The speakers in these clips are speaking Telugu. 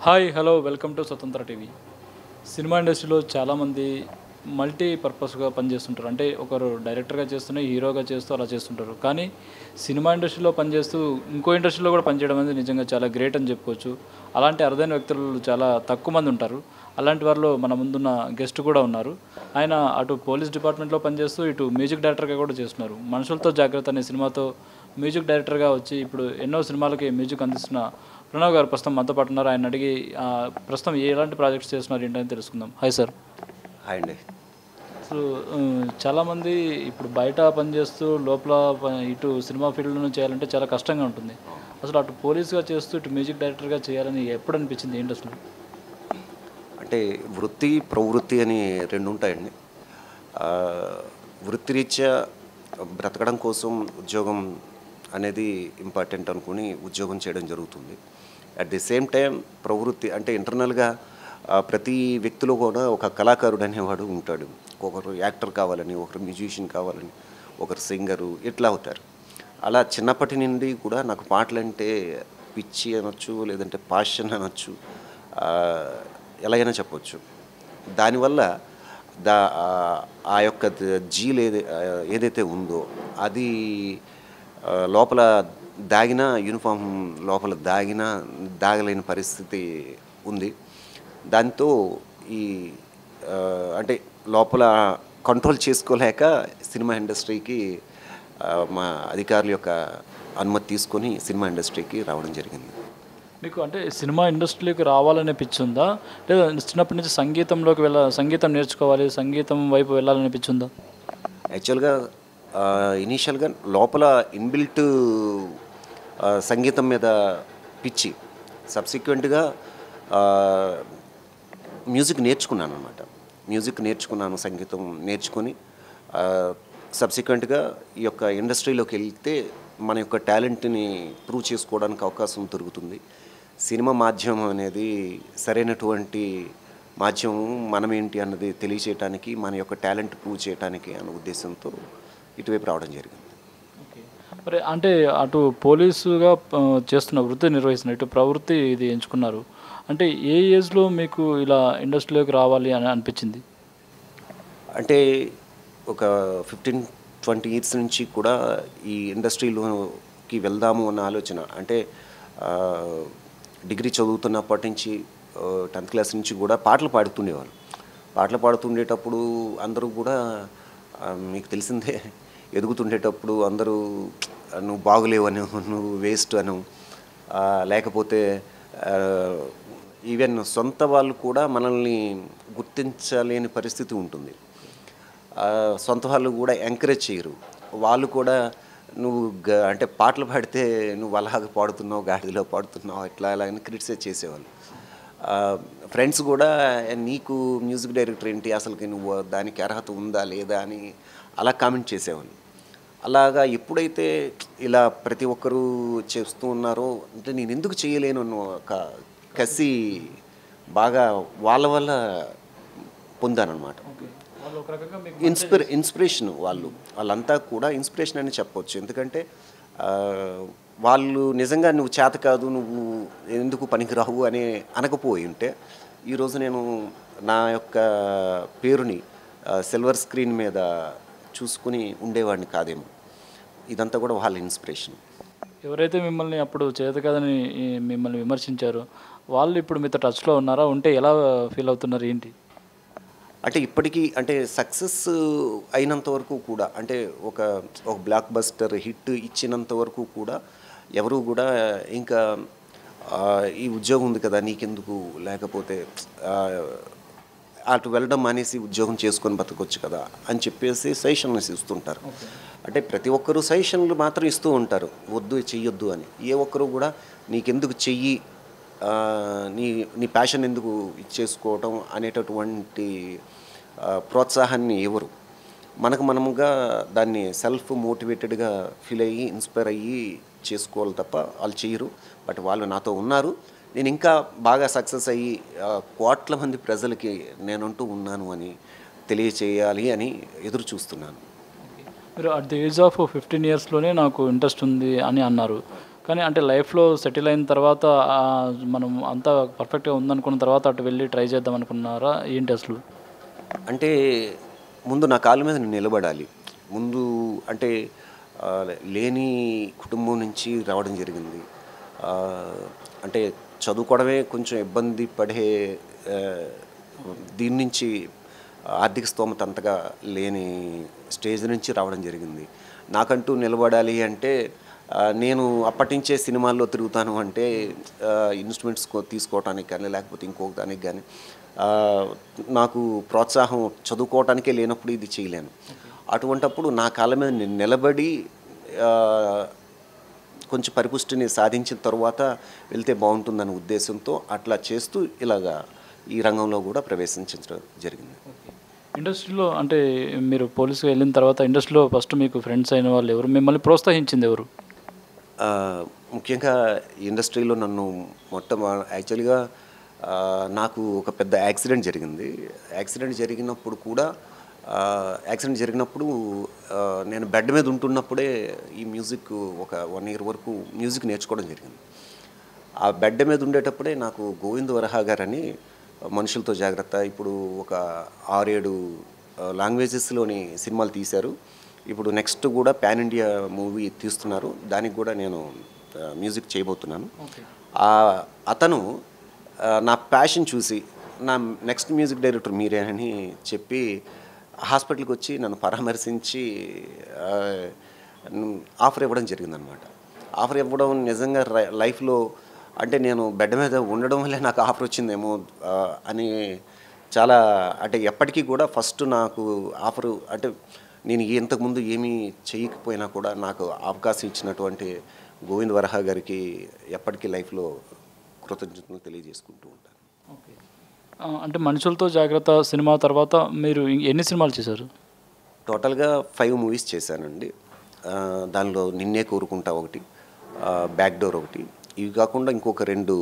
హాయ్ హలో వెల్కమ్ టు స్వతంత్ర టీవీ. సినిమా ఇండస్ట్రీలో చాలామంది మల్టీ పర్పస్గా పనిచేస్తుంటారు. అంటే ఒకరు డైరెక్టర్గా చేస్తూనే హీరోగా చేస్తూ అలా చేస్తుంటారు. కానీ సినిమా ఇండస్ట్రీలో పనిచేస్తూ ఇంకో ఇండస్ట్రీలో కూడా పనిచేయడం అనేది నిజంగా చాలా గ్రేట్ అని చెప్పుకోవచ్చు. అలాంటి అరుదైన వ్యక్తులు చాలా తక్కువ మంది ఉంటారు. అలాంటి వారిలో మన ముందున్న గెస్ట్ కూడా ఉన్నారు. ఆయన అటు పోలీస్ డిపార్ట్మెంట్లో పనిచేస్తూ ఇటు మ్యూజిక్ డైరెక్టర్గా కూడా చేస్తున్నారు. మనుషులతో జాగ్రత్త అనే సినిమాతో మ్యూజిక్ డైరెక్టర్గా వచ్చి ఇప్పుడు ఎన్నో సినిమాలకి మ్యూజిక్ అందిస్తున్న ప్రణవ్ గారు ప్రస్తుతం మనతో పాటు ఉన్నారు. ఆయన అడిగి ప్రస్తుతం ఎలాంటి ప్రాజెక్ట్స్ చేస్తున్నారు ఏంటని తెలుసుకుందాం. Hi sir. హాయ్ అండి. అసలు చాలామంది ఇప్పుడు బయట పనిచేస్తూ లోపల ఇటు సినిమా ఫీల్డ్లో చేయాలంటే చాలా కష్టంగా ఉంటుంది. అసలు అటు పోలీస్గా చేస్తూ ఇటు మ్యూజిక్ డైరెక్టర్గా చేయాలని ఎప్పుడు అనిపించింది ఏంటి అసలు? అంటే వృత్తి, ప్రవృత్తి అని రెండు ఉంటాయండి. వృత్తిరీత్యా బ్రతకడం కోసం ఉద్యోగం అనేది ఇంపార్టెంట్ అనుకుని ఉద్యోగం చేయడం జరుగుతుంది. అట్ ది సేమ్ టైం ప్రవృత్తి అంటే ఇంటర్నల్గా ప్రతి వ్యక్తిలో కూడా ఒక కళాకారుడు అనేవాడు ఉంటాడు. ఒకరు యాక్టర్ కావాలని, ఒకరు మ్యూజిషియన్ కావాలని, ఒకరు సింగరు ఇట్లా అవుతారు. అలా చిన్నప్పటి నుండి కూడా నాకు పాటలంటే పిచ్చి అనొచ్చు, లేదంటే పాషన్ అనొచ్చు, ఎలాగైనా చెప్పొచ్చు. దానివల్ల ఆ యొక్క జీల్ ఏదైతే ఉందో అది లోపల దాగిన యూనిఫామ్ లోపల దాగలేని పరిస్థితి ఉంది. దాంతో ఈ అంటే లోపల కంట్రోల్ చేసుకోలేక సినిమా ఇండస్ట్రీకి మా అధికారుల యొక్క అనుమతి తీసుకొని సినిమా ఇండస్ట్రీకి రావడం జరిగింది. మీకు అంటే సినిమా ఇండస్ట్రీలోకి రావాలనే పిచ్చి ఉందా, లేదా చిన్నప్పటి నుంచి సంగీతం నేర్చుకోవాలి, సంగీతం వైపు వెళ్ళాలనే పిచ్చి ఉందా? యాక్చువల్గా ఇనీషియల్గా లోపల ఇన్బిల్ట్ సంగీతం మీద పిచ్చి. సబ్సిక్వెంట్గా మ్యూజిక్ నేర్చుకున్నాను అనమాట. సంగీతం నేర్చుకొని సబ్సిక్వెంట్గా ఈ యొక్క ఇండస్ట్రీలోకి వెళ్తే మన యొక్క టాలెంట్ని ప్రూవ్ చేసుకోవడానికి అవకాశం దొరుకుతుంది. సినిమా మాధ్యమం అనేది సరైనటువంటి మాధ్యమం, మనమేంటి అన్నది తెలియచేయటానికి, మన యొక్క టాలెంట్ ప్రూవ్ చేయడానికి అన్న ఉద్దేశంతో ఇటువైపు రావడం జరిగింది. ఓకే. మరి అంటే అటు పోలీసుగా చేస్తున్న వృత్తి నిర్వహిస్తున్న ఇటు ప్రవృత్తి ఇది ఎంచుకున్నారు. అంటే ఏ ఏజ్లో మీకు ఇలా ఇండస్ట్రీలోకి రావాలి అని అనిపించింది? అంటే ఒక 15-20 ఇయర్స్ నుంచి కూడా ఈ ఇండస్ట్రీలోకి వెళ్దాము అన్న ఆలోచన. అంటే డిగ్రీ చదువుతున్నప్పటి నుంచి 10th క్లాస్ నుంచి కూడా పాటలు పాడుతుండేటప్పుడు అందరూ కూడా మీకు తెలిసిందే, ఎదుగుతుండేటప్పుడు అందరూ నువ్వు బాగులేవను, నువ్వు వేస్ట్ అను, లేకపోతే ఈవెన్ సొంత వాళ్ళు కూడా మనల్ని గుర్తించలేని పరిస్థితి ఉంటుంది. సొంత వాళ్ళు కూడా ఎంకరేజ్ చేయరు. వాళ్ళు కూడా నువ్వు అంటే పాటలు పాడితే నువ్వు అలాగ పాడుతున్నావు, గాడిదలో పాడుతున్నావు, ఇలా అని క్రిటిసైజ్ చేసేవాళ్ళు. ఫ్రెండ్స్ కూడా నీకు మ్యూజిక్ డైరెక్టర్ ఏంటి, అసలుకి నువ్వు దానికి అర్హత ఉందా లేదా అని అలా కామెంట్ చేసేవాళ్ళు. అలాగా ఎప్పుడైతే ఇలా ప్రతి ఒక్కరూ చేస్తూ ఉన్నారో అంటే నేను ఎందుకు చేయలేను అన్న ఒక కసి బాగా వాళ్ళ వల్ల పొందానమాట. ఇన్స్పిరేషన్ వాళ్ళంతా కూడా ఇన్స్పిరేషన్ అని చెప్పొచ్చు. ఎందుకంటే వాళ్ళు నిజంగా నువ్వు చేత కాదు, నువ్వు ఎందుకు పనికిరావు అని అనకపోయి ఉంటే ఈరోజు నేను నా యొక్క పేరుని సిల్వర్ స్క్రీన్ మీద చూసుకుని ఉండేవాడిని కాదేమో. ఇదంతా కూడా వాళ్ళ ఇన్స్పిరేషన్. ఎవరైతే మిమ్మల్ని అప్పుడు చేత కాదని మిమ్మల్ని విమర్శించారో వాళ్ళు ఇప్పుడు మీతో టచ్లో ఉన్నారా? ఉంటే ఎలా ఫీల్ అవుతున్నారు ఏంటి? అంటే ఇప్పటికీ అంటే సక్సెస్ అయినంత వరకు కూడా అంటే ఒక బ్లాక్ బస్టర్ హిట్ ఇచ్చినంత వరకు కూడా ఎవరు కూడా ఇంకా ఈ ఉద్యోగం ఉంది కదా నీకెందుకు, లేకపోతే అటు వెళ్ళడం మానేసి ఉద్యోగం చేసుకొని బతకొచ్చు కదా అని చెప్పేసి సజెషన్స్ ఇస్తుంటారు. అంటే ప్రతి ఒక్కరూ సజెషన్లు మాత్రం ఇస్తూ ఉంటారు, వద్దు చెయ్యొద్దు అని. ఏ ఒక్కరు కూడా నీకెందుకు చెయ్యి, నీ ప్యాషన్ ఎందుకు ఇచ్చేసుకోవటం అనేటటువంటి ప్రోత్సాహాన్ని ఎవరు. మనముగా దాన్ని సెల్ఫ్ మోటివేటెడ్గా ఫీల్ అయ్యి ఇన్స్పైర్ అయ్యి చేసుకోవాలి తప్ప వాళ్ళు చేయరు. బట్ వాళ్ళు నాతో ఉన్నారు. నేను ఇంకా బాగా సక్సెస్ అయ్యి కోట్ల మంది ప్రజలకి నేనంటూ ఉన్నాను అని తెలియచేయాలి అని ఎదురు చూస్తున్నాను. మీరు అట్ ది ఏజ్ ఆఫ్ 15 ఇయర్స్లోనే నాకు ఇంట్రెస్ట్ ఉంది అని అన్నారు. కానీ అంటే లైఫ్లో సెటిల్ అయిన తర్వాత మనం అంతా పర్ఫెక్ట్గా ఉందనుకున్న తర్వాత అటు వెళ్ళి ట్రై చేద్దాం అనుకున్నారా ఏంటి అసలు? అంటే ముందు నా కాళ్ళ మీద నేను నిలబడాలి. ముందు అంటే లేని కుటుంబం నుంచి రావడం జరిగింది. అంటే చదువుకోవడమే కొంచెం ఇబ్బంది పడే ఆహ్, దీని నుంచి ఆర్థిక స్తోమత అంతగా లేని స్టేజ్ నుంచి రావడం జరిగింది. నాకంటూ నిలబడాలి అంటే నేను అప్పటినుంచే సినిమాల్లో తిరుగుతాను అంటే ఇన్‌స్ట్రుమెంట్స్ తీసుకోవటానికి కానీ, లేకపోతే ఇంకొక దానికి గానీ నాకు ప్రోత్సాహం చదువుకోవటానికే లేనప్పుడు ఇది చేయలేను. అటువంటప్పుడు నా కాళ్ళ మీద నేను నిలబడి ఆహ్, కొంచెం పరిపుష్టిని సాధించిన తరువాత వెళ్తే బావుంటుందనే ఉద్దేశంతో అట్లా చేస్తూ ఇలాగా ఈ రంగంలో కూడా ప్రవేశించడం జరిగింది. ఇండస్ట్రీలో అంటే మీరు పోలీస్‌గా వెళ్ళిన తర్వాత ఇండస్ట్రీలో ఫస్ట్ మీకు ఫ్రెండ్స్ అయిన వాళ్ళు ఎవరు? మిమ్మల్ని ప్రోత్సహించింది ఎవరు? ముఖ్యంగా ఇండస్ట్రీలో నన్ను యాక్చువల్‌గా నాకు ఒక పెద్ద యాక్సిడెంట్ జరిగింది. యాక్సిడెంట్ జరిగినప్పుడు కూడా నేను బెడ్ మీద ఉంటున్నప్పుడే ఈ మ్యూజిక్ ఒక 1 ఇయర్ వరకు మ్యూజిక్ నేర్చుకోవడం జరిగింది. ఆ బెడ్ మీద ఉండేటప్పుడే నాకు గోవింద్ వరహా గారని మనుషులతో జాగ్రత్త ఇప్పుడు ఒక 6, 7 లాంగ్వేజెస్‌లోని సినిమాలు తీశారు. ఇప్పుడు నెక్స్ట్ కూడా పాన్ ఇండియా మూవీ తీస్తున్నారు. దానికి కూడా నేను మ్యూజిక్ చేయబోతున్నాను. అతను నా ప్యాషన్ చూసి నా నెక్స్ట్ మ్యూజిక్ డైరెక్టర్ మీరే అని చెప్పి హాస్పిటల్కి వచ్చి నన్ను పరామర్శించి ఆఫర్ ఇవ్వడం జరిగిందనమాట. ఆఫర్ ఇవ్వడం నిజంగా లైఫ్లో అంటే నేను బెడ్ మీద ఉండడం వల్లే నాకు ఆఫర్ వచ్చిందేమో అని చాలా అంటే ఎప్పటికీ కూడా ఫస్ట్ నాకు ఆఫరు అంటే నేను ఇంతకుముందు ఏమీ చేయకపోయినా కూడా నాకు అవకాశం ఇచ్చినటువంటి గోవింద్ వరహా గారికి ఎప్పటికీ లైఫ్లో కృతజ్ఞతలు తెలియజేసుకుంటూ ఉంటాను. ఓకే. అంటే మనుషులతో జాగ్రత్త సినిమా తర్వాత మీరు ఎన్ని సినిమాలు చేశారు? టోటల్గా 5 మూవీస్ చేశానండి. దానిలో నిన్నే కోరుకుంటా ఒకటి, బ్యాక్ డోర్ ఒకటి, ఇవి కాకుండా ఇంకొక 2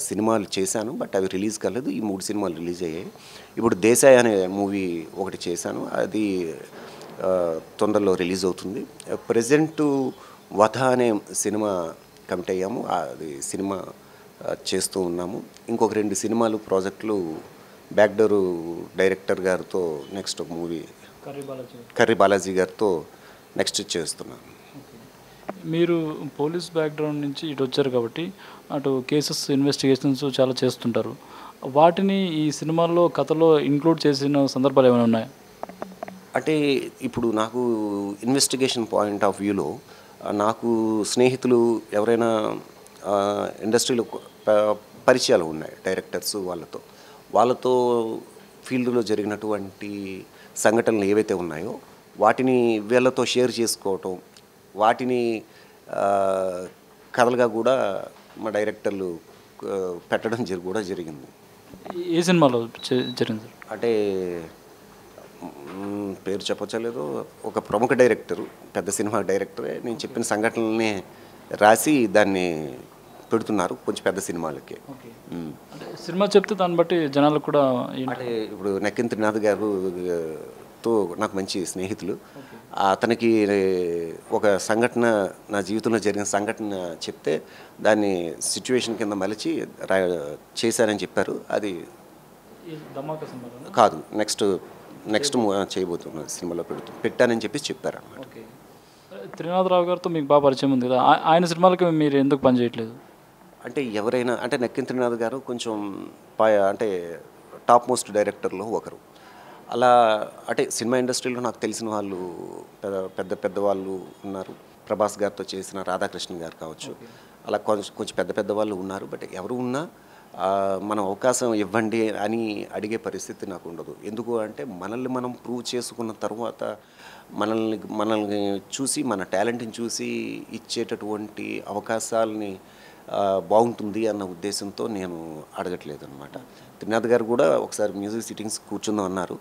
సినిమాలు చేశాను. బట్ అవి రిలీజ్ కాలేదు. ఈ 3 సినిమాలు రిలీజ్ అయ్యాయి. ఇప్పుడు దేశాయ్ అనే మూవీ ఒకటి చేశాను. అది తొందరలో రిలీజ్ అవుతుంది. ప్రెజెంట్ వధ అనే సినిమా కమిట్ అయ్యాము. అది సినిమా చేస్తూ ఉన్నాము. ఇంకొక 2 సినిమాలు ప్రాజెక్టులు బ్యాక్ డోర్ డైరెక్టర్ గారితో నెక్స్ట్ ఒక మూవీ కర్రీ బాలాజీ గారితో నెక్స్ట్ చేస్తున్నాను. మీరు పోలీస్ బ్యాక్గ్రౌండ్ నుంచి ఇటు వచ్చారు కాబట్టి అటు కేసెస్ ఇన్వెస్టిగేషన్స్ చాలా చేస్తుంటారు. వాటిని ఈ సినిమాల్లో కథలో ఇంక్లూడ్ చేసిన సందర్భాలు ఏమైనా ఉన్నాయా? అంటే ఇప్పుడు నాకు ఇన్వెస్టిగేషన్ పాయింట్ ఆఫ్ వ్యూలో నాకు స్నేహితులు ఎవరైనా ఇండస్ట్రీలో పరిచయాలు ఉన్నాయి డైరెక్టర్స్ వాళ్ళతో ఫీల్డ్లో జరిగినటువంటి సంఘటనలు ఏవైతే ఉన్నాయో వాటిని వీళ్ళతో షేర్ చేసుకోవటం, వాటిని కథలుగా కూడా మా డైరెక్టర్లు పెట్టడం కూడా జరిగింది. ఏ సినిమాలో జరిగింది? అంటే పేరు చెప్పచ్చలేదు, ఒక ప్రముఖ డైరెక్టరు, పెద్ద సినిమా డైరెక్టరే నేను చెప్పిన సంఘటనల్ని రాసి దాన్ని పెడుతున్నారు కొంచెం పెద్ద సినిమాలకి. అంటే సినిమా చెప్తే దాన్ని బట్టి జనాలకు కూడా అంటే ఇప్పుడు నక్కిన త్రినాథ్ గారుతో నాకు మంచి స్నేహితులు. అతనికి ఒక సంఘటన నా జీవితంలో జరిగిన సంఘటన చెప్తే దాన్ని సిచ్యువేషన్ కింద మలిచి చేశానని చెప్పారు. అది కాదు, నెక్స్ట్ చేయబోతున్న సినిమాలో పెట్టానని చెప్పి చెప్పారు అన్నమాట. త్రినాథరావు గారితో మీకు బాగా పరిచయం ఉంది కదా, ఆయన సినిమాలకి మీరు ఎందుకు పని చేయట్లేదు? అంటే ఎవరైనా అంటే నక్కిన త్రినాథ్ గారు కొంచెం అంటే టాప్ మోస్ట్ డైరెక్టర్లో ఒకరు. అలా అంటే సినిమా ఇండస్ట్రీలో నాకు తెలిసిన వాళ్ళు పెద్ద వాళ్ళు ఉన్నారు. ప్రభాస్ గారితో చేసిన రాధాకృష్ణ గారు కావచ్చు, అలా కొంచెం పెద్ద వాళ్ళు ఉన్నారు. బట్ ఎవరు ఉన్నా మనం అవకాశం ఇవ్వండి అని అడిగే పరిస్థితి నాకు ఉండదు. ఎందుకు అంటే మనల్ని మనం ప్రూవ్ చేసుకున్న తర్వాత మనల్ని చూసి మన టాలెంట్ని చూసి ఇచ్చేటటువంటి అవకాశాలని బాగుంటుంది అన్న ఉద్దేశంతో నేను అడగట్లేదు అనమాట. త్రినాథ్ గారు కూడా ఒకసారి మ్యూజిక్ సిట్టింగ్స్ కూర్చుందాం అన్నారు.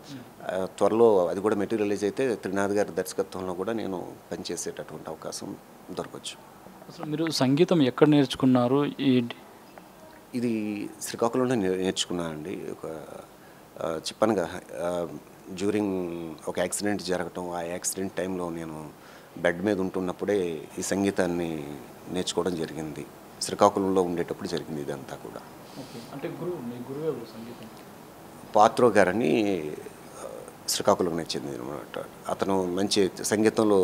త్వరలో అది కూడా మెటీరియలైజ్ అయితే త్రినాథ్ గారి దర్శకత్వంలో కూడా నేను పనిచేసేటటువంటి అవకాశం దొరకవచ్చు. అసలు మీరు సంగీతం ఎక్కడ నేర్చుకున్నారు? ఇది శ్రీకాకుళంలో నేర్చుకున్నానండి. చెప్పానుగా డ్యూరింగ్ ఒక యాక్సిడెంట్ జరగటం, ఆ యాక్సిడెంట్ టైంలో నేను బెడ్ మీద ఉంటున్నప్పుడే ఈ సంగీతాన్ని నేర్చుకోవడం జరిగింది. శ్రీకాకుళంలో ఉండేటప్పుడు జరిగింది ఇదంతా కూడా. ఓకే. అంటే మీ గురువు ఎవరు సంగీతం? పాత్రో గారని శ్రీకాకుళంకి చెందిన అనమాట. అతను మంచి సంగీతంలో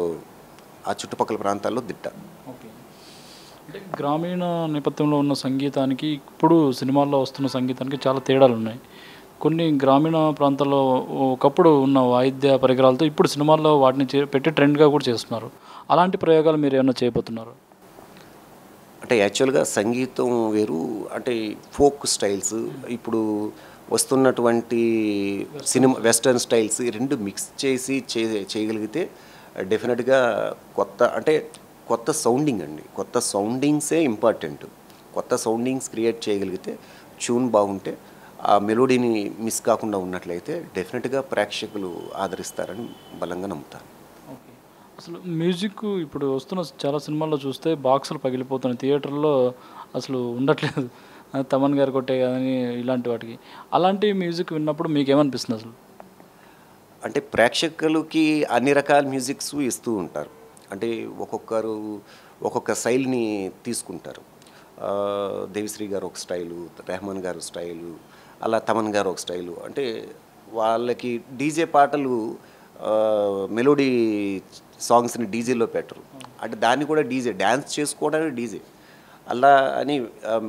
ఆ చుట్టుపక్కల ప్రాంతాల్లో దిట్ట. ఓకే. అంటే గ్రామీణ నేపథ్యంలో ఉన్న సంగీతానికి ఇప్పుడు సినిమాల్లో వస్తున్న సంగీతానికి చాలా తేడాలు ఉన్నాయి. కొన్ని గ్రామీణ ప్రాంతాల్లో ఒకప్పుడు ఉన్న వాయిద్య పరికరాలతో ఇప్పుడు సినిమాల్లో వాటిని పెట్టి ట్రెండ్గా కూడా చేస్తున్నారు. అలాంటి ప్రయోగాలు మీరు ఏమైనా చేయబోతున్నారు? అంటే యాక్చువల్గా సంగీతం వేరు, అంటే ఫోక్ స్టైల్స్ ఇప్పుడు వస్తున్నటువంటి సినిమా వెస్టర్న్ స్టైల్స్ ఈ రెండు మిక్స్ చేసి చేయగలిగితే డెఫినెట్గా కొత్త సౌండింగ్ అండి. కొత్త సౌండింగ్సే ఇంపార్టెంట్. కొత్త సౌండింగ్స్ క్రియేట్ చేయగలిగితే ట్యూన్ బాగుంటే ఆ మెలోడీని మిస్ కాకుండా ఉన్నట్లయితే డెఫినెట్గా ప్రేక్షకులు ఆదరిస్తారని బలంగా నమ్ముతాను. ఓకే. అసలు మ్యూజిక్ ఇప్పుడు వస్తున్న చాలా సినిమాల్లో చూస్తే బాక్సులు పగిలిపోతున్నాయి. థియేటర్లో అసలు ఉండట్లేదు. తమన్ గారు కొట్టే కానీ ఇలాంటి వాటికి. అలాంటి మ్యూజిక్ విన్నప్పుడు మీకేమనిపిస్తుంది అసలు? అంటే ప్రేక్షకులకి అన్ని రకాల మ్యూజిక్స్ ఇస్తూ ఉంటారు. అంటే ఒక్కొక్కరు ఒక్కొక్క శైలిని తీసుకుంటారు. దేవిశ్రీ గారు ఒక స్టైలు, రెహమాన్ గారు స్టైలు, అలా తమన్ గారు ఒక స్టైలు. అంటే వాళ్ళకి డీజే పాటలు మెలోడీ సాంగ్స్ని డీజేలో పెట్టరు. అంటే దాన్ని కూడా డీజే డ్యాన్స్ చేసుకోవడానికి డీజే అలా అని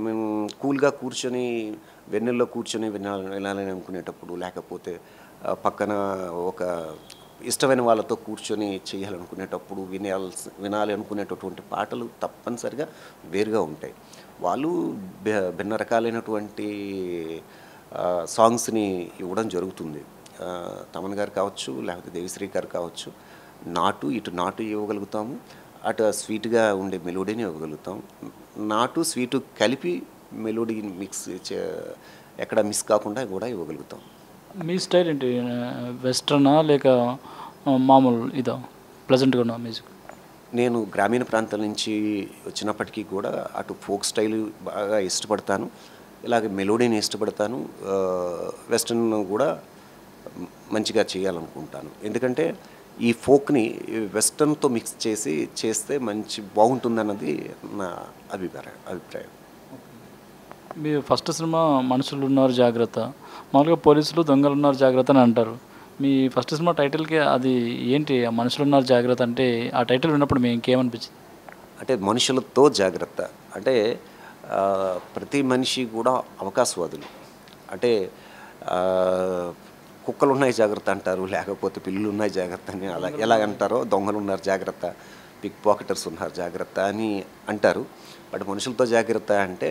మేము కూల్గా కూర్చొని వెన్నెల్లో కూర్చొని వినాలని అనుకునేటప్పుడు, లేకపోతే పక్కన ఒక ఇష్టమైన వాళ్ళతో కూర్చొని చేయాలనుకునేటప్పుడు వినాలి అనుకునేటటువంటి పాటలు తప్పనిసరిగా వేరుగా ఉంటాయి. వాళ్ళు భిన్న రకాలైనటువంటి సాంగ్స్ని ఇవ్వడం జరుగుతుంది. తమన్ గారు కావచ్చు, లేకపోతే దేవిశ్రీ గారు కావచ్చు, ఇటు నాటు ఇవ్వగలుగుతాము, అటు స్వీట్గా ఉండే మెలోడీని ఇవ్వగలుగుతాం. నాటు స్వీటు కలిపి మెలోడీని ఎక్కడ మిస్ కాకుండా కూడా ఇవ్వగలుగుతాం. మీ స్టైల్ ఏంటి? వెస్ట్రనా లేక మామూలు ఇదా ప్లెజెంట్గా ఉన్న మ్యూజిక్? నేను గ్రామీణ ప్రాంతాల నుంచి వచ్చినప్పటికీ కూడా అటు ఫోక్ స్టైల్ బాగా ఇష్టపడతాను, ఇలాగే మెలోడీని ఇష్టపడతాను. వెస్ట్రన్ కూడా మంచిగా చేయాలనుకుంటాను. ఎందుకంటే ఈ ఫోక్ని వెస్ట్రన్తో మిక్స్ చేస్తే బాగుంటుందన్నది నా అభిప్రాయం. మీ ఫస్ట్ సినిమా మనుషులు ఉన్నారు జాగ్రత్త, మామూలుగా పోలీసులు దొంగలు ఉన్నారు జాగ్రత్త అని అంటారు. మీ ఫస్ట్ సినిమా టైటిల్కి అది ఏంటి? మనుషులు ఉన్నారు జాగ్రత్త అంటే ఆ టైటిల్ విన్నప్పుడు మీకు ఇంకేమనిపించింది? అంటే మనుషులతో జాగ్రత్త అంటే ప్రతి మనిషి కూడా అవకాశవాదులు. అంటే కుక్కలు ఉన్నాయి జాగ్రత్త అంటారు, లేకపోతే పిల్లులు ఉన్నాయి జాగ్రత్త అని ఎలాగంటారో దొంగలు ఉన్నారు జాగ్రత్త, పిక్ పాకెటర్స్ ఉన్నారు జాగ్రత్త అని అంటారు. బట్ మనుషులతో జాగ్రత్త అంటే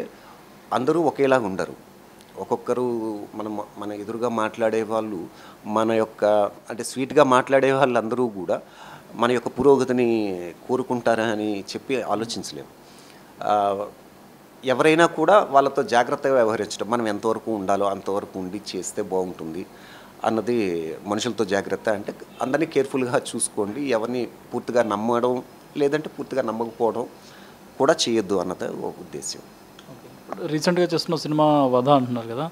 అందరూ ఒకేలాగా ఉండరు. ఒక్కొక్కరు మన ఎదురుగా మాట్లాడే వాళ్ళు అంటే స్వీట్గా మాట్లాడే వాళ్ళందరూ కూడా మన యొక్క పురోగతిని కోరుకుంటారా అని చెప్పి ఆలోచించలేము. ఎవరైనా కూడా వాళ్ళతో జాగ్రత్తగా వ్యవహరించడం, మనం ఎంతవరకు ఉండాలో అంతవరకు ఉండి చేస్తే బాగుంటుంది అన్నది మనుషులతో జాగ్రత్త. అంటే అందరినీ కేర్ఫుల్గా చూసుకోండి, ఎవరిని పూర్తిగా నమ్మడం లేదంటే పూర్తిగా నమ్మకపోవడం కూడా చేయొద్దు అన్నది ఒక ఉద్దేశం. రీసెంట్గా చేస్తున్న సినిమా వధ అంటున్నారు కదా,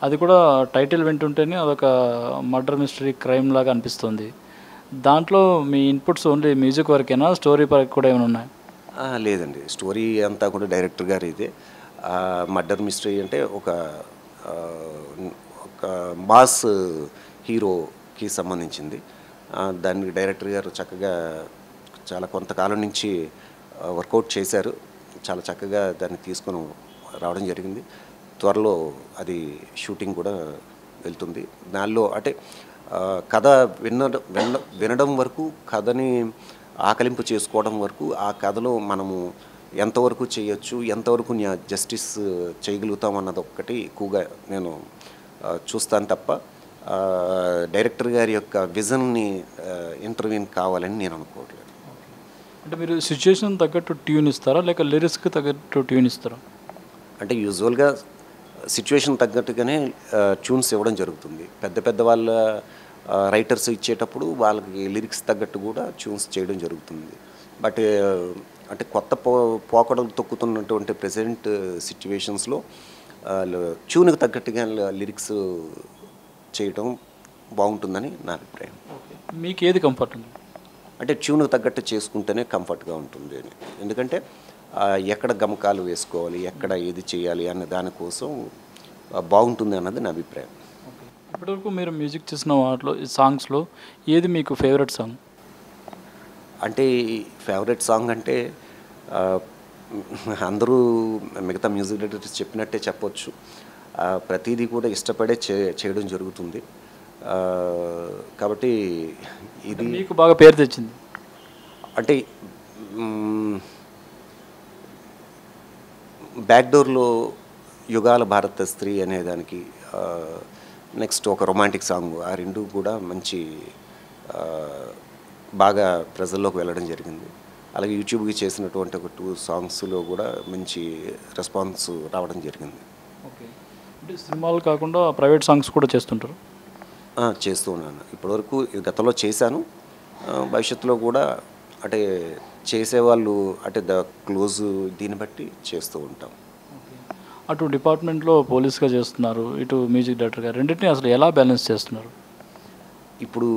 అది కూడా టైటిల్ వింటుంటేనే అదొక మర్డర్ మిస్టరీ క్రైమ్ లాగా అనిపిస్తుంది. దాంట్లో మీ ఇన్పుట్స్ ఓన్లీ మ్యూజిక్ వరకేనా, స్టోరీ వరకు కూడా ఏమైనా ఉన్నాయి? లేదండి, స్టోరీ అంతా కూడా డైరెక్టర్ గారు ఇదే. మర్డర్ మిస్టరీ అంటే ఒక మాస్ హీరోకి సంబంధించింది. దానికి డైరెక్టర్ గారు చక్కగా చాలా కొంతకాలం నుంచి వర్కౌట్ చేశారు. చాలా చక్కగా దాన్ని తీసుకొని రావడం జరిగింది. త్వరలో అది షూటింగ్ కూడా వెళ్తుంది. దానిలో అంటే కథ వినడం వరకు, కథని ఆకలింపు చేసుకోవడం వరకు, ఆ కథలో మనము ఎంతవరకు చేయొచ్చు, ఎంతవరకు జస్టిస్ చేయగలుగుతాం అన్నది ఒక్కటి ఎక్కువగా నేను చూస్తాను తప్ప డైరెక్టర్ గారి యొక్క విజన్ని ఇంటర్వ్యూన్ కావాలని నేను అనుకోవట్లేదు. అంటే మీరు సిచ్యుయేషన్ తగ్గట్టు ట్యూన్ ఇస్తారా లేక లిరిక్స్కి తగ్గట్టు ట్యూన్ ఇస్తారా? అంటే యూజువల్గా సిచ్యువేషన్ తగ్గట్టుగానే ట్యూన్స్ ఇవ్వడం జరుగుతుంది. పెద్ద వాళ్ళ రైటర్స్ ఇచ్చేటప్పుడు వాళ్ళకి లిరిక్స్ తగ్గట్టు కూడా ట్యూన్స్ చేయడం జరుగుతుంది. బట్ అంటే కొత్త పోకడలు తొక్కుతున్నటువంటి ప్రజెంట్ సిచ్యువేషన్స్లో ట్యూన్కి తగ్గట్టుగా లిరిక్స్ చేయడం బాగుంటుందని నా అభిప్రాయం. మీకు ఏది కంఫర్ట్ ఉంది? అంటే ట్యూన్కి తగ్గట్టు చేసుకుంటేనే కంఫర్ట్గా ఉంటుంది అని. ఎందుకంటే ఎక్కడ గమకాలు వేసుకోవాలి, ఎక్కడ ఏది చేయాలి అన్న దానికోసం బాగుంటుంది అన్నది నా అభిప్రాయం. ఓకే. ఇప్పటివరకు మీరు మ్యూజిక్ చేసిన వాటిలో ఈ సాంగ్స్‌లో ఏది మీకు ఫేవరెట్ సాంగ్? అంటే ఫేవరెట్ సాంగ్ అంటే ఆహ్, అందరూ మిగతా మ్యూజిక్ డైరెక్టర్స్ చెప్పినట్టే చెప్పొచ్చు. ప్రతీదీ కూడా ఇష్టపడే చేయడం జరుగుతుంది. కాబట్టి అంటే ఇది మీకు బాగా పేరు తెచ్చింది. అంటే హ్మ్, బ్యాక్‌డోర్‌లో 'యుగాల భారత స్త్రీ' అనే దానికి నెక్స్ట్ ఒక రొమాంటిక్ సాంగ్, ఆ 2 కూడా మంచి ఆహ్, బాగా ప్రజల్లోకి వెళ్ళడం జరిగింది. అలాగే యూట్యూబ్‌కి చేసినటువంటి ఒక 2 సాంగ్స్‌లో కూడా మంచి రెస్పాన్స్ రావడం జరిగింది. ఓకే. అంటే సినిమాలు కాకుండా ప్రైవేట్ సాంగ్స్ కూడా చేస్తుంటారు. చేస్తూ ఉన్నాను. ఇప్పటివరకు గతంలో చేశాను. భవిష్యత్తులో కూడా అంటే చేసేవాళ్ళు అంటే క్లోజ్ దీన్ని బట్టి చేస్తూ ఉంటాం. ఓకే. అటు డిపార్ట్మెంట్‌లో పోలీస్‌గా చేస్తున్నారు. ఇటు మ్యూజిక్ డైరెక్టర్‌గా రెండిటిని అసలు ఎలా బ్యాలెన్స్ చేస్తున్నారు? ఇప్పుడు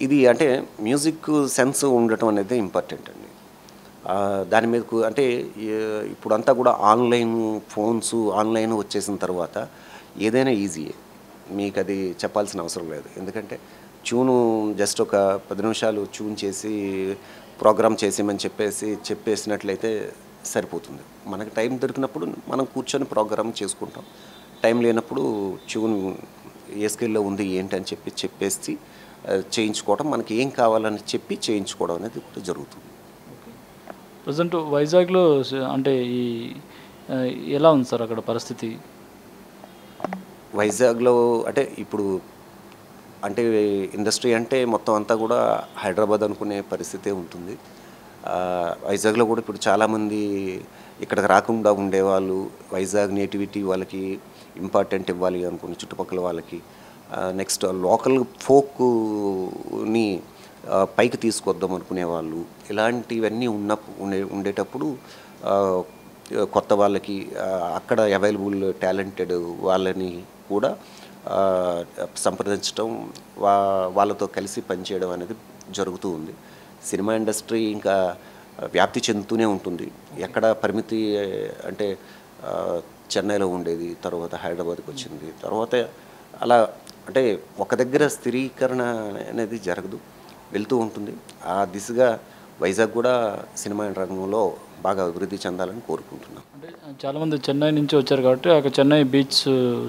ఇది అంటే మ్యూజిక్ సెన్స్ ఉండటం అనేది ఇంపార్టెంట్ అండి. దాని మీదకు అంటే ఇప్పుడంతా కూడా ఆన్‌లైన్ ఫోన్స్, ఆన్‌లైన్ వచ్చేసిన తర్వాత ఏదైనా ఈజీయే. మీకది చెప్పాల్సిన అవసరం లేదు. ఎందుకంటే ట్యూను జస్ట్ ఒక 10 నిమిషాలు ట్యూన్ చేసి ప్రోగ్రామ్ చేసేయమని చెప్పేసినట్లయితే సరిపోతుంది. మనకు టైం దొరికినప్పుడు మనం కూర్చొని ప్రోగ్రామ్ చేసుకుంటాం. టైం లేనప్పుడు ట్యూన్ ఏ స్కేల్‌లో ఉంది ఏంటి అని చెప్పేసి చేయించుకోవడం, మనకి ఏం కావాలని చెప్పి చేయించుకోవడం అనేది కూడా జరుగుతుంది. ప్రెజెంట్ వైజాగ్‌లో అంటే ఈ ఆహ్, ఎలా ఉంది సార్ అక్కడ పరిస్థితి? వైజాగ్‌లో అంటే ఇప్పుడు అంటే ఇండస్ట్రీ అంటే మొత్తం అంతా కూడా హైదరాబాద్ అనుకునే పరిస్థితే ఉంటుంది. వైజాగ్‌లో కూడా ఇప్పుడు చాలామంది ఇక్కడికి రాకుండా ఉండేవాళ్ళు, వైజాగ్ నేటివిటీ వాళ్ళకి ఇంపార్టెంట్ ఇవ్వాలి అనుకుని చుట్టుపక్కల వాళ్ళకి నెక్స్ట్ లోకల్ ఫోక్‌ని పైకి తీసుకొద్దాం అనుకునేవాళ్ళు, ఇలాంటివన్నీ ఉండేటప్పుడు కొత్త వాళ్ళకి అక్కడ అవైలబుల్ టాలెంటెడ్ వాళ్ళని కూడా సంప్రదించడం, వాళ్ళతో కలిసి పనిచేయడం అనేది జరుగుతూ ఉంది. సినిమా ఇండస్ట్రీ ఇంకా వ్యాప్తి చెందుతూనే ఉంటుంది. ఎక్కడ పరిమితి అంటే చెన్నైలో ఉండేది, తర్వాత హైదరాబాద్కి వచ్చింది, తర్వాత అలా అంటే ఒక దగ్గర స్థిరీకరణ అనేది జరగదు, వెళ్తూ ఉంటుంది. ఆ దిశగా వైజాగ్ కూడా సినిమా రంగంలో బాగా అభివృద్ధి చెందాలని కోరుకుంటున్నాం. అంటే చాలామంది చెన్నై నుంచి వచ్చారు కాబట్టి అక్కడ చెన్నై బీచ్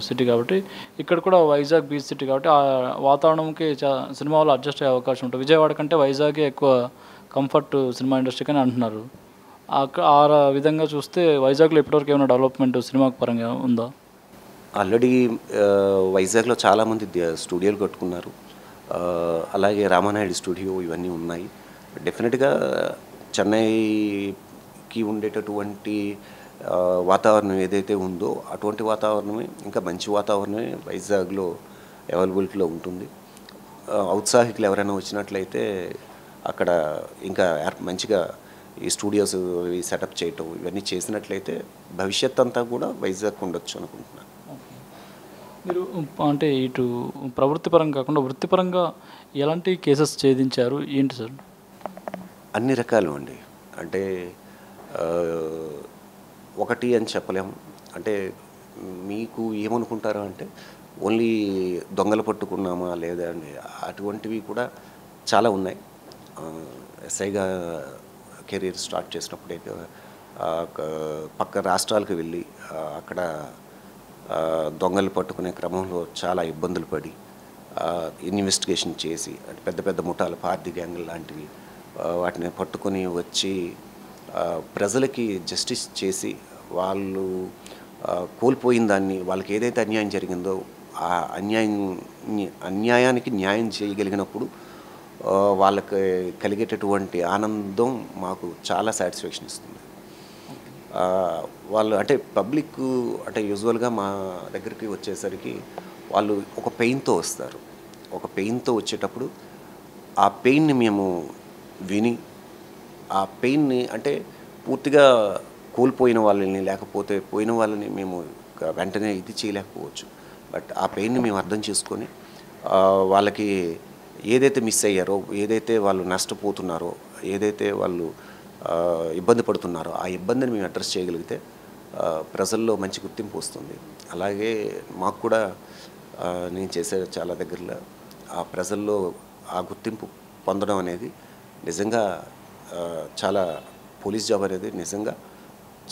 సిటీ కాబట్టి ఇక్కడ కూడా వైజాగ్ బీచ్ సిటీ కాబట్టి ఆ వాతావరణంకి సినిమా వాళ్ళు అడ్జస్ట్ అయ్యే అవకాశం ఉంటుంది. విజయవాడ కంటే వైజాగే ఎక్కువ కంఫర్ట్ సినిమా ఇండస్ట్రీకి అని అంటున్నారు. ఆ విధంగా చూస్తే వైజాగ్లో ఇప్పటివరకు ఏమైనా డెవలప్మెంట్ సినిమా పరంగా ఉందా? ఆల్రెడీ వైజాగ్లో చాలామంది స్టూడియోలు కట్టుకున్నారు. అలాగే రామానాయుడు స్టూడియో ఇవన్నీ ఉన్నాయి. డెఫినెట్గా చెన్నైకి ఉండేటటువంటి వాతావరణం ఏదైతే ఉందో అటువంటి వాతావరణమే, ఇంకా మంచి వాతావరణమే వైజాగ్లో అవైలబిలిటీలో ఉంటుంది. ఔత్సాహికులు ఎవరైనా వచ్చినట్లయితే అక్కడ ఇంకా మంచిగా ఈ స్టూడియోస్ సెటప్ చేయటం ఇవన్నీ చేసినట్లయితే భవిష్యత్ అంతా కూడా వైజాగ్ ఉండొచ్చు అనుకుంటున్నాను. మీరు అంటే ఇటు ప్రవృత్తి పరంగా కాకుండా వృత్తిపరంగా ఎలాంటి కేసెస్ ఛేదించారు ఏంటి సార్? అన్ని రకాలు అండి. అంటే ఒకటి అని చెప్పలేము. అంటే మీకు ఏమనుకుంటారు అంటే ఓన్లీ దొంగలు పట్టుకున్నామా లేదా అండి, అటువంటివి కూడా చాలా ఉన్నాయి. ఎస్ఐగా కెరీర్ స్టార్ట్ చేసినప్పుడే పక్క రాష్ట్రాలకు వెళ్ళి అక్కడ దొంగలు పట్టుకునే క్రమంలో చాలా ఇబ్బందులు పడి ఇన్వెస్టిగేషన్ చేసి అంటే పెద్ద పెద్ద ముఠాలు, పార్టీ గ్యాంగులు లాంటివి వాటిని పట్టుకొని వచ్చి ప్రజలకి జస్టిస్ చేసి వాళ్ళు కోల్పోయిన దాన్ని, వాళ్ళకి ఏదైతే అన్యాయం జరిగిందో ఆ అన్యాయానికి న్యాయం చేయగలిగినప్పుడు వాళ్ళకి కలిగేటటువంటి ఆనందం మాకు చాలా సాటిస్ఫాక్షన్ ఇస్తుంది. వాళ్ళు అంటే పబ్లిక్ అంటే యూజువల్గా మా దగ్గరికి వచ్చేసరికి వాళ్ళు ఒక పెయిన్తో వస్తారు. ఒక పెయిన్తో వచ్చేటప్పుడు ఆ పెయిన్ని మేము విని ఆ పెయిన్ని అంటే పూర్తిగా కోల్పోయిన వాళ్ళని లేకపోతే పోయిన వాళ్ళని మేము వెంటనే ఇది చేయలేకపోవచ్చు. బట్ ఆ పెయిన్ని మేము అర్థం చేసుకొని వాళ్ళకి ఏదైతే మిస్ అయ్యారో, ఏదైతే వాళ్ళు నష్టపోతున్నారో, ఏదైతే వాళ్ళు ఇబ్బంది పడుతున్నారో ఆ ఇబ్బందిని మేము అడ్రస్ చేయగలిగితే ప్రజల్లో మంచి గుర్తింపు వస్తుంది. అలాగే మాకు కూడా నేను చేసే చాలా దగ్గరలో ఆ ప్రజల్లో ఆ గుర్తింపు పొందడం అనేది నిజంగా చాలా పోలీస్ జాబ్ అనేది నిజంగా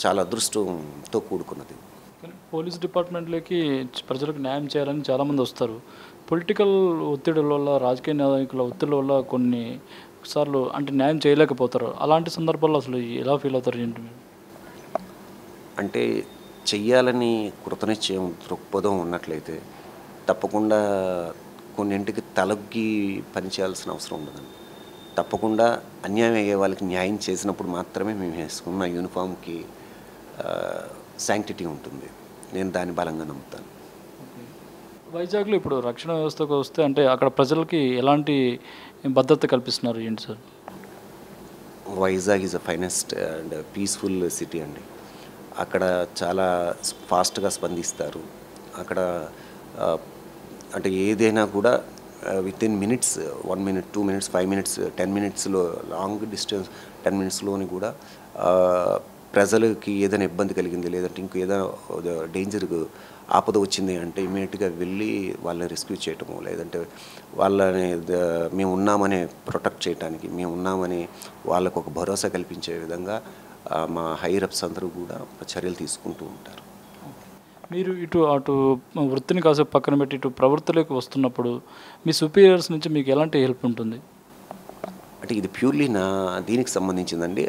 చాలా అదృష్టంతో కూడుకున్నది. కానీ పోలీస్ డిపార్ట్మెంట్లోకి ప్రజలకు న్యాయం చేయాలని చాలామంది వస్తారు. పొలిటికల్ ఒత్తిడుల వల్ల, రాజకీయ నాయకుల ఒత్తిడి వల్ల కొన్ని సార్లు అంటే న్యాయం చేయలేకపోతారు. అలాంటి సందర్భాల్లో అసలు ఎలా ఫీల్ అవుతారు ఏంటి మీరు? అంటే చెయ్యాలని కృతనిశ్చయం దృక్పథం ఉన్నట్లయితే తప్పకుండా కొన్నింటికి తలొగ్గి పనిచేయాల్సిన అవసరం ఉండదండి. తప్పకుండా అన్యాయం అయ్యే వాళ్ళకి న్యాయం చేసినప్పుడు మాత్రమే మేము వేసుకున్న యూనిఫామ్కి శాంక్టిటీ ఉంటుంది. నేను దాన్ని బలంగా నమ్ముతాను. వైజాగ్లో ఇప్పుడు రక్షణ వ్యవస్థకు వస్తే అంటే అక్కడ ప్రజలకి ఎలాంటి భద్రత కల్పిస్తున్నారు ఏంటి sir? Vizag is a finest and peaceful city అండి. అక్కడ చాలా ఫాస్ట్గా స్పందిస్తారు. అక్కడ అంటే ఏదైనా కూడా within minutes, 1 minute, 2 minutes, 5 minutes, 10 minutesలో లాంగ్ డిస్టెన్స్ 10 minutesలోని కూడా ప్రజలకి ఏదైనా ఇబ్బంది కలిగింది లేదంటే ఇంకో ఏదైనా డేంజర్ ఆపద వచ్చింది అంటే ఇమీడియట్గా వెళ్ళి వాళ్ళని రెస్క్యూ చేయటము లేదంటే వాళ్ళని మేము ఉన్నామని ప్రొటెక్ట్ చేయడానికి, మేము ఉన్నామని వాళ్ళకు ఒక భరోసా కల్పించే విధంగా మా హైరప్స్ అందరూ కూడా చర్యలు తీసుకుంటూ ఉంటారు. మీరు అటు వృత్తిని కాసేపు పక్కన పెట్టి ఇటు ప్రవృత్తిలోకి వస్తున్నప్పుడు మీ సుపీరియర్స్ నుంచి మీకు ఎలాంటి హెల్ప్ ఉంటుంది? అంటే ఇది ప్యూర్లీ దీనికి సంబంధించిందండి.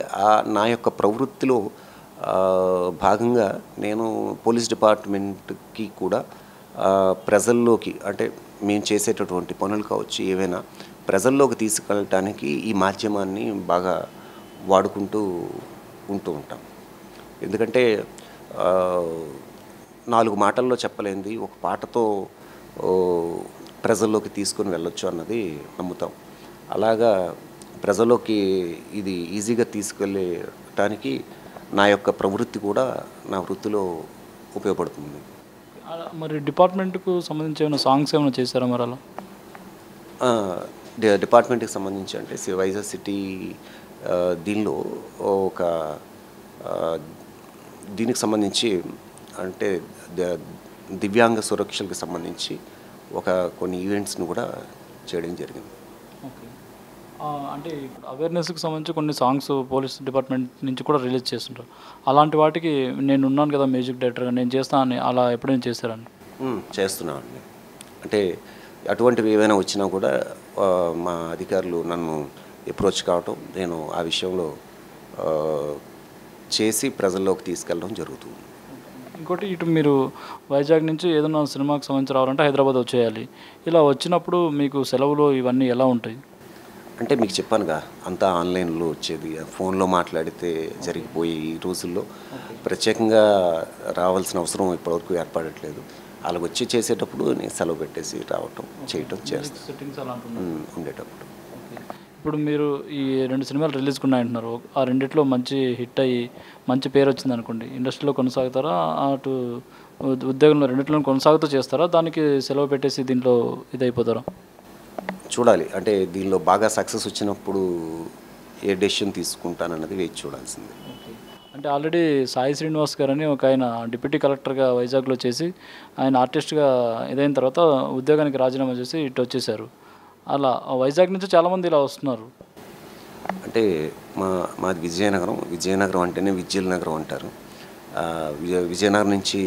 నా యొక్క ప్రవృత్తిలో భాగంగా నేను పోలీస్ డిపార్ట్మెంట్కి కూడా ప్రజల్లోకి అంటే మేము చేసేటటువంటి పనులు కావచ్చు ఏవైనా ప్రజల్లోకి తీసుకెళ్ళటానికి ఈ మాధ్యమాన్ని బాగా వాడుకుంటూ ఉంటాం. ఎందుకంటే 4 మాటల్లో చెప్పలేనిది ఒక పాటతో ప్రజల్లోకి తీసుకొని వెళ్ళొచ్చు అన్నది నమ్ముతాం. అలాగా ప్రజల్లోకి ఇది ఈజీగా తీసుకెళ్ళటానికి నా యొక్క ప్రవృత్తి కూడా నా వృత్తిలో ఉపయోగపడుతుంది. మరి డిపార్ట్మెంట్కు సంబంధించి ఏమైనా సాంగ్స్ ఏమైనా చేశారా మరి అలా? డిపార్ట్మెంట్కి సంబంధించి అంటే వైజాగ్ సిటీ దీనిలో ఒక దీనికి సంబంధించి అంటే దివ్యాంగ సురక్షలకు సంబంధించి కొన్ని ఈవెంట్స్ని కూడా చేయడం జరిగింది. ఓకే. అంటే ఇప్పుడు అవేర్నెస్కి సంబంధించి కొన్ని సాంగ్స్ పోలీస్ డిపార్ట్మెంట్ నుంచి కూడా రిలీజ్ చేస్తుంటారు. అలాంటి వాటికి నేను ఉన్నాను కదా మ్యూజిక్ డైరెక్టర్గా నేను చేస్తానని అలా ఎప్పుడైనా చేశారండి? చేస్తున్నామండి. అంటే అటువంటివి ఏవైనా వచ్చినా కూడా మా అధికారులు నన్ను అప్రోచ్ కావటం, నేను ఆ విషయంలో చేసి ప్రజల్లోకి తీసుకెళ్ళడం జరుగుతుంది. ఇంకోటి ఇటు మీరు వైజాగ్ నుంచి ఏదైనా సినిమాకి సంబంధించి రావాలంటే హైదరాబాద్ వచ్చేయాలి. ఇలా వచ్చినప్పుడు మీకు సెలవులు ఇవన్నీ ఎలా ఉంటాయి? అంటే మీకు చెప్పానుగా అంతా ఆన్లైన్లో వచ్చేది, ఫోన్లో మాట్లాడితే జరిగిపోయి ఈ రోజుల్లో ప్రత్యేకంగా రావాల్సిన అవసరం ఇప్పటివరకు ఏర్పడట్లేదు. అలా వచ్చి చేసేటప్పుడు నేను సెలవు పెట్టేసి రావటం చేయటం చేస్తాను సెట్టింగ్స్ అలా ఉండేటప్పుడు. ఇప్పుడు మీరు ఈ 2 సినిమాలు రిలీజ్కి ఉన్నాయంటున్నారు. ఆ రెండిట్లో మంచి హిట్ అయ్యి మంచి పేరు వచ్చింది అనుకోండి, ఇండస్ట్రీలో కొనసాగుతారా? అటు ఉద్యోగంలో రెండిట్లో కొనసాగుతూ చేస్తారా? దానికి సెలవు పెట్టేసి దీంట్లో ఇదైపోతారా? చూడాలి. అంటే దీనిలో బాగా సక్సెస్ వచ్చినప్పుడు ఏ డెసిషన్ తీసుకుంటానన్నది వేచి చూడాల్సిందే. అంటే ఆల్రెడీ సాయి శ్రీనివాస్ గారని ఒక ఆయన డిప్యూటీ కలెక్టర్గా వైజాగ్లో చేసి ఆయన ఆర్టిస్ట్గా ఇదైన తర్వాత ఉద్యోగానికి రాజీనామా చేసి ఇటు వచ్చేసారు. అలా వైజాగ్ నుంచి చాలామంది ఇలా వస్తున్నారు. అంటే మాది విజయనగరం అంటేనే విద్యల నగరం అంటారు. విజయనగరం నుంచి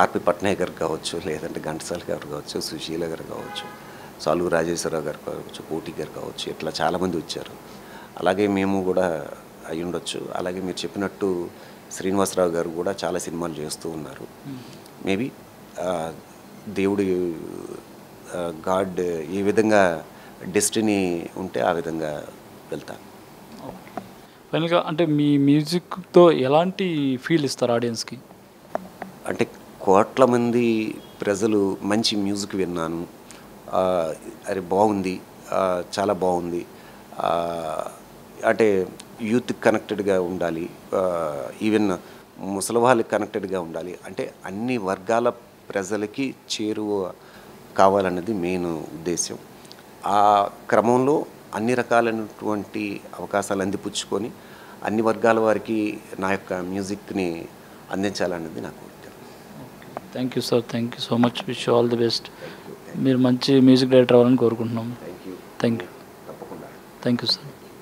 ఆర్పి పట్నాయక్ గారు కావచ్చు, లేదంటే ఘంటసాల గారు కావచ్చు, సుశీల గారు కావచ్చు, సాలుగు రాజేశ్వరరావు గారు కావచ్చు, కోటి గారు కావచ్చు, ఇట్లా చాలామంది వచ్చారు. అలాగే మేము కూడా అయి ఉండొచ్చు. అలాగే మీరు చెప్పినట్టు శ్రీనివాసరావు గారు కూడా చాలా సినిమాలు చేస్తూ ఉన్నారు. మేబీ దేవుడు గాడ్ ఏ విధంగా డెస్టినీ ఉంటే ఆ విధంగా వెళ్తాను. ఫైనల్గా అంటే మీ మ్యూజిక్తో ఎలాంటి ఫీల్ ఇస్తారు ఆడియన్స్కి? అంటే కోట్ల మంది ప్రజలు మంచి మ్యూజిక్ విన్నాను, అరే బాగుంది, చాలా బాగుంది, అంటే యూత్ కనెక్టెడ్గా ఉండాలి, ఈవెన్ ముసలి వాళ్ళకి కనెక్టెడ్గా ఉండాలి, అంటే అన్ని వర్గాల ప్రజలకి చేరువ కావాలన్నది మెయిన్ ఉద్దేశం. ఆ క్రమంలో అన్ని రకాలైనటువంటి అవకాశాలు అందిపుచ్చుకొని అన్ని వర్గాల వారికి నా యొక్క మ్యూజిక్ని అందించాలనేది నాకు కోరిక. Thank you sir, thank you so much, wish all the best. మీరు మంచి మ్యూజిక్ డైరెక్టర్ అవ్వాలని కోరుకుంటున్నాం. Thank you. థ్యాంక్ యూ, తప్పకుండా. Thank you sir.